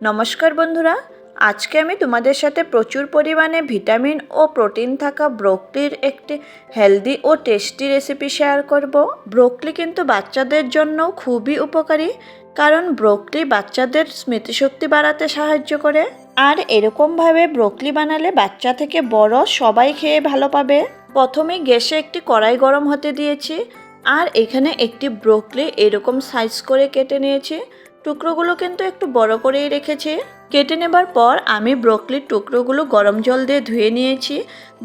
নমস্কার বন্ধুরা, আজকে আমি তোমাদের সাথে প্রচুর পরিমাণে ভিটামিন ও প্রোটিন থাকা ব্রোকলির একটি হেলদি ও টেস্টি রেসিপি শেয়ার করব। ব্রোকলি কিন্তু বাচ্চাদের জন্য খুবই উপকারী, কারণ ব্রোকলি বাচ্চাদের স্মৃতিশক্তি বাড়াতে সাহায্য করে। আর এরকমভাবে ব্রোকলি বানালে বাচ্চা থেকে বড় সবাই খেয়ে ভালো পাবে। প্রথমে গ্যাসে একটি কড়াই গরম হতে দিয়েছি, আর এখানে একটি ব্রোকলি এরকম সাইজ করে কেটে নিয়েছি। টুকরোগুলো কিন্তু একটু বড় করেই রেখেছি। কেটে নেবার পর আমি ব্রোকলির টুকরোগুলো গরম জল দিয়ে ধুয়ে নিয়েছি,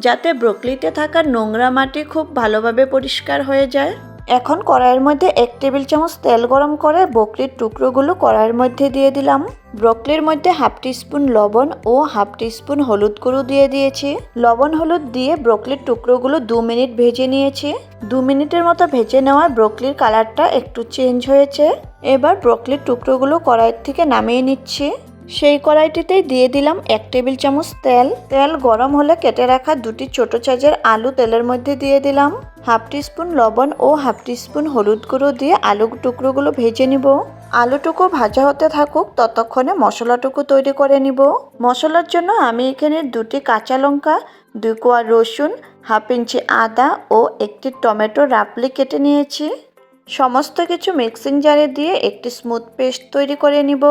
যাতে ব্রোকলিতে থাকা নোংরা মাটি খুব ভালোভাবে পরিষ্কার হয়ে যায়। এখন কড়াইয়ের মধ্যে 1 টেবিল চামচ তেল গরম করে ব্রোকলির টুকরোগুলো কড়াইয়ের মধ্যে দিয়ে দিলাম। ব্রোকলির মধ্যে 1/2 টিস্পুন লবণ ও 1/2 টিস্পুন হলুদ গুঁড়ো দিয়ে দিয়েছি। লবণ হলুদ দিয়ে ব্রোকলির টুকরোগুলো 2 মিনিট ভেজে নিয়েছি। 2 মিনিটের মতো ভেজে নেওয়ায় ব্রোকলির কালারটা একটু চেঞ্জ হয়েছে। এবার ব্রোকলির টুকরোগুলো কড়াই থেকে নামিয়ে নিচ্ছি। সেই কড়াইটিতেই দিয়ে দিলাম 1 টেবিল চামচ তেল। তেল গরম হলে কেটে রাখা 2টি ছোট সাইজের আলু তেলের মধ্যে দিয়ে দিলাম। 1/2 টিস্পুন লবণ ও 1/2 টিস্পুন হলুদ গুঁড়ো দিয়ে আলু টুকরোগুলো ভেজে নিব। আলুটুকু ভাজা হতে থাকুক, ততক্ষণে মশলাটুকু তৈরি করে নিব। মশলার জন্য আমি এখানে 2টি কাঁচা লঙ্কা, 2 কোয়া রসুন, 1/2 ইঞ্চি আদা ও 1টি টমেটো রাফলি কেটে নিয়েছি। সমস্ত কিছু মিক্সিং জারে দিয়ে একটি স্মুথ পেস্ট তৈরি করে নিব।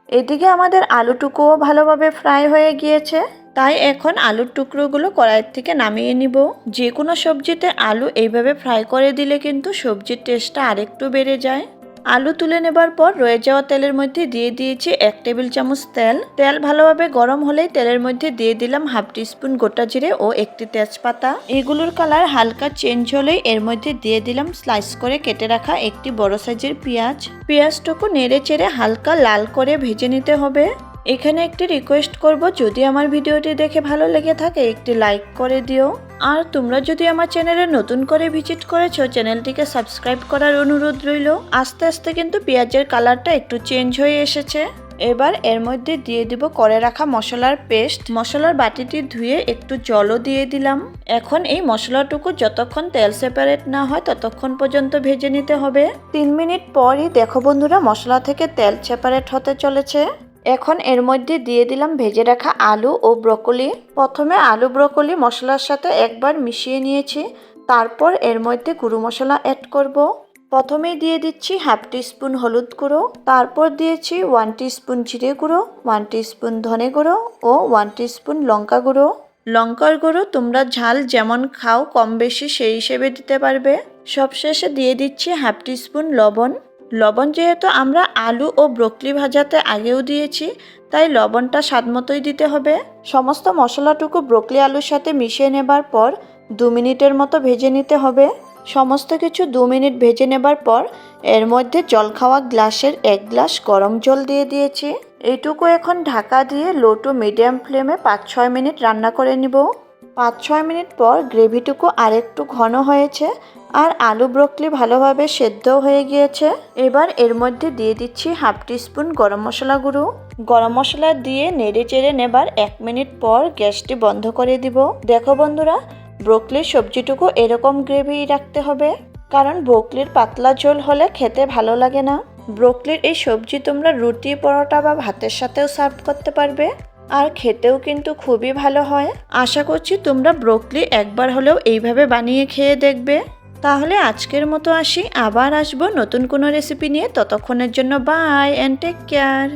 এদিকে আমাদের আলুটুকুও ভালোভাবে ফ্রাই হয়ে গিয়েছে, তাই এখন আলুর টুকরোগুলো কড়াই থেকে নামিয়ে নিব। যে কোনো সবজিতে আলু এইভাবে ফ্রাই করে দিলে কিন্তু সবজির টেস্টটা আরেকটু বেড়ে যায়। আলু তুলে নেবার পর রয়ে যাওয়া তেলের মধ্যে দিয়ে দিয়েছি 1 টেবিল চামচ তেল। তেল ভালোভাবে গরম হলেই তেলের মধ্যে দিয়ে দিলাম 1/2 টিস্পুন গোটা জিরে ও 1টি তেজপাতা। এগুলোর কালার হালকা চেঞ্জ হলেই এর মধ্যে দিয়ে দিলাম স্লাইস করে কেটে রাখা একটি বড় সাইজের পেঁয়াজ। পেঁয়াজটুকু নেড়ে চেড়ে হালকা লাল করে ভেজে নিতে হবে। এখানে একটি রিকোয়েস্ট করব, যদি আমার ভিডিওটি দেখে ভালো লেগে থাকে একটি লাইক করে দিও। আর তোমরা যদি আমার চ্যানেলে নতুন করে ভিজিট করেছো, চ্যানেলটিকে সাবস্ক্রাইব করার অনুরোধ রইল। আস্তে আস্তে কিন্তু পেঁয়াজের কালারটা একটু চেঞ্জ হয়ে এসেছে। এবার এর মধ্যে দিয়ে দিব করে রাখা মশলার পেস্ট। মশলার বাটিটি ধুয়ে একটু জলও দিয়ে দিলাম। এখন এই মশলাটুকু যতক্ষণ তেল সেপারেট না হয় ততক্ষণ পর্যন্ত ভেজে নিতে হবে। 3 মিনিট পরই দেখো বন্ধুরা, মশলা থেকে তেল সেপারেট হতে চলেছে। এখন এর মধ্যে দিয়ে দিলাম ভেজে রাখা আলু ও ব্রোকলি। প্রথমে আলু ব্রোকলি মশলার সাথে একবার মিশিয়ে নিয়েছি, তারপর এর মধ্যে গুঁড়ো মশলা অ্যাড করব। প্রথমেই দিয়ে দিচ্ছি 1/2 টিস্পুন হলুদ গুঁড়ো, তারপর দিয়েছি 1 টিস্পুন জিরে গুঁড়ো, 1 টিস্পুন ধনে গুঁড়ো ও 1 টিস্পুন লঙ্কা গুঁড়ো। লঙ্কার গুঁড়ো তোমরা ঝাল যেমন খাও কম বেশি সেই হিসেবে দিতে পারবে। সবশেষে দিয়ে দিচ্ছি 1/2 টিস্পুন লবণ। লবণ যেহেতু আমরা আলু ও ব্রোকলি ভাজাতে আগেও দিয়েছি, তাই লবণটা স্বাদ মতোই দিতে হবে। সমস্ত মশলাটুকু ব্রোকলি আলুর সাথে মিশিয়ে নেবার পর 2 মিনিটের মতো ভেজে নিতে হবে। সমস্ত কিছু 2 মিনিট ভেজে নেবার পর এর মধ্যে জলখাওয়া গ্লাসের 1 গ্লাস গরম জল দিয়ে দিয়েছি। এইটুকু এখন ঢাকা দিয়ে লো টু মিডিয়াম ফ্লেমে 5-6 মিনিট রান্না করে নিব। 5-6 মিনিট পর গ্রেভিটুকু আরেকটু ঘন হয়েছে, আর আলু ব্রোকলি ভালোভাবে সেদ্ধ হয়ে গিয়েছে। এবার এর মধ্যে দিয়ে দিচ্ছি 1/2 টিস্পুন গরম মশলা গুঁড়ো। গরম মশলা দিয়ে নেড়ে চেড়ে নেবার 1 মিনিট পর গ্যাসটি বন্ধ করে দিব। দেখো বন্ধুরা, ব্রোকলির সবজিটুকু এরকম গ্রেভি রাখতে হবে, কারণ ব্রোকলির পাতলা ঝোল হলে খেতে ভালো লাগে না। ব্রোকলির এই সবজি তোমরা রুটি, পরোটা বা ভাতের সাথেও সার্ভ করতে পারবে, আর খেতেও কিন্তু খুবই ভালো হয়। আশা করছি তোমরা ব্রোকলি একবার হলেও এইভাবে বানিয়ে খেয়ে দেখবে। তাহলে আজকের মতো আসি, আবার আসবো নতুন কোনো রেসিপি নিয়ে। ততক্ষণের জন্য বাই অ্যান্ড টেক কেয়ার।